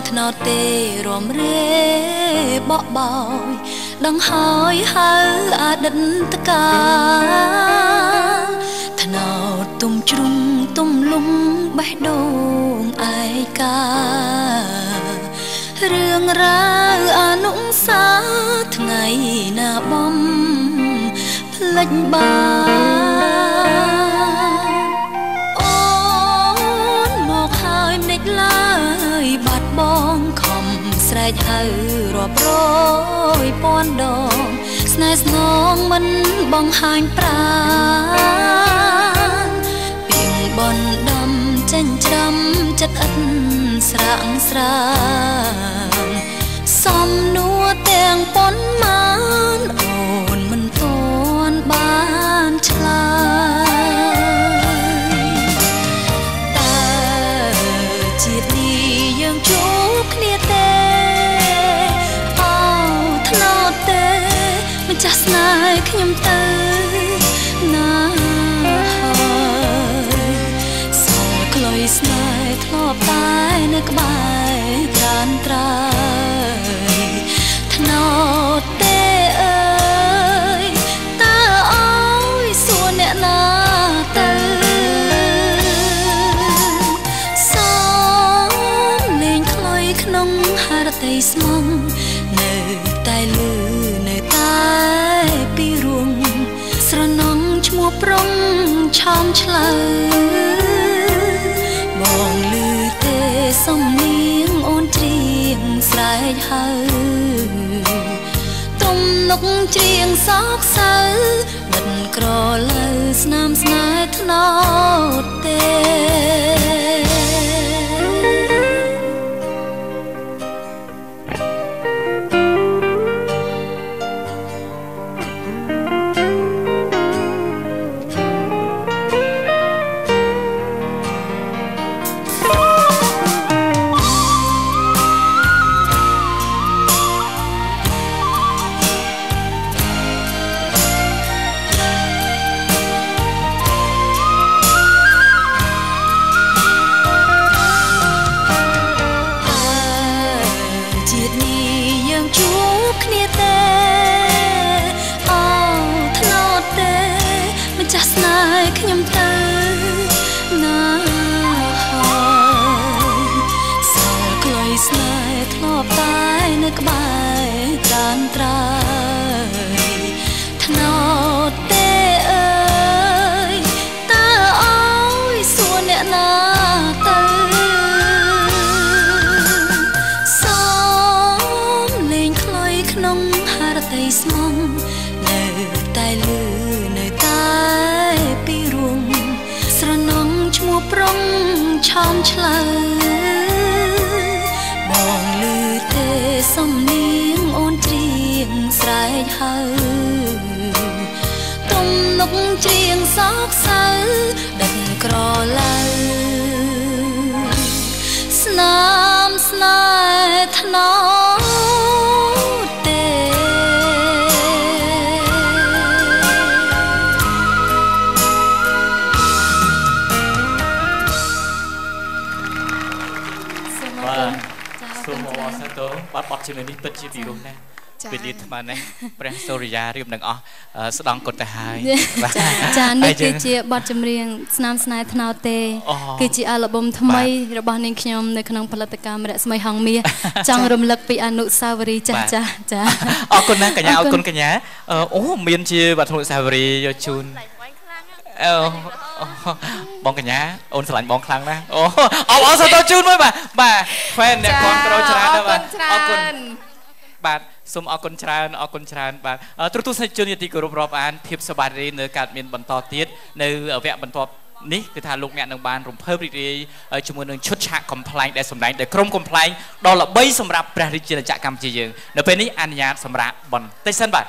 ថ្នោតទេរំរេបបបោយដងហើយហៅអតីតកាលថ្នោតទុំជ្រុំទុំលំបេះដូងឯការឿងរ៉ាវអនុសាថ្ងៃណាបំផ្លេចបានអូនមកហើយម្ដេចឡើយបាត់បងខំស្រែកហៅរាប់រយពាន់ដងស្នេហ៍ស្នងមិនបង្ហាញប្រាណពីងបនដំចេញច្រាំចិត្តឥតស្រាក់ស្រាងសំនួរទាំងប៉ុន្មានអូនមិនទាន់បានឆ្លើយតើជាតិនេះយើងជួបគ្នាទេអោថ្នោតទេម្ចាស់ស្នេហ៍ខ្ញុំទៅណាហើយសល់ក្លុយស្នេហ៍ធ្លាប់តែនៅក្បែរត្រានត្រើយថ្នោតទេអើយតើអើយសួរអ្នកណាទៅសំលេងខ្លុយក្នុងហារតីស្មងនៅតែលឺនៅតែពីរួងស្រណងឈ្មោះប្រុងឆោមឆ្លើបងលឺទេសំនៀងអូនច្រៀងស្រែកហៅទំនុកច្រៀងសោកសៅដិតក្រឡៅស្នាមស្នេហ៍ថ្នោតទេខ្ញុំទៅណាហើយសល់ក្លុយស្នេហ៍ធ្លាប់តែនៅក្បែរត្រានត្រើយថ្នោតទេអើយតើអើយសួរអ្នកណាទៅសំលេងខ្លុយក្នុងហារតីស្មងនៅតែលឺនៅតែពីរួងស្រណងឈ្មោះប្រុងឆោមឆ្លើបងលឺទេសំនៀងអូនច្រៀងស្រែកហៅទំនុកច្រៀងសោកសៅដិតក្រឡៅស្នាមស្នេហ៍ថ្នោតទេសូមអរសាទរបាត់បទជំនឿនេះពិតជាពីរោះណាស់ពេលនេះថ្មនេះព្រះសូរិយារៀបនឹងអស់ស្ដង់គុតទៅហើយចានេះគឺជាបទចម្រៀងស្នាមស្នេហ៍ថ្នោតទេគឺជាអាល់ប៊ុមថ្មីរបស់នាងខ្ញុំនៅក្នុងផលិតកម្មរស្មីហងមាសចង់រំលឹកពីអនុស្សាវរីយ៍ចាស់ចាអរគុណណាស់កញ្ញាអរគុណកញ្ញាអូមានជាវត្ថុអនុស្សាវរីយ៍យកជូនបងកញ្ញាអូនស្រឡាញ់បងខ្លាំងណាស់អូអរសាទរជូនមួយបាទហ្វេនអ្នកគ្រប់គ្រងច្រើនណាស់បាទអរគុណបាទសូមអរគុណច្រើនអរគុណច្រើនបាទទ្រទស្សនិកជនជាទីគោរពរាប់អានភាពសប្បាយរីករាយនៅកើតមានបន្តទៀតនៅវគ្គបន្ទាប់នេះគឺថាលោកអ្នកនឹងបានរំភើបរីករាយជាមួយនឹងឈុតឆាកកំ pl ែងដែលសម្ដែងដោយក្រុមកំ pl ែងដ៏ល្បីសម្រាប់ព្រះរាជាណាចក្រកម្ពុជាយើងនៅពេលនេះអនុញ្ញាតសម្រាប់បន្តិចសិនបាទ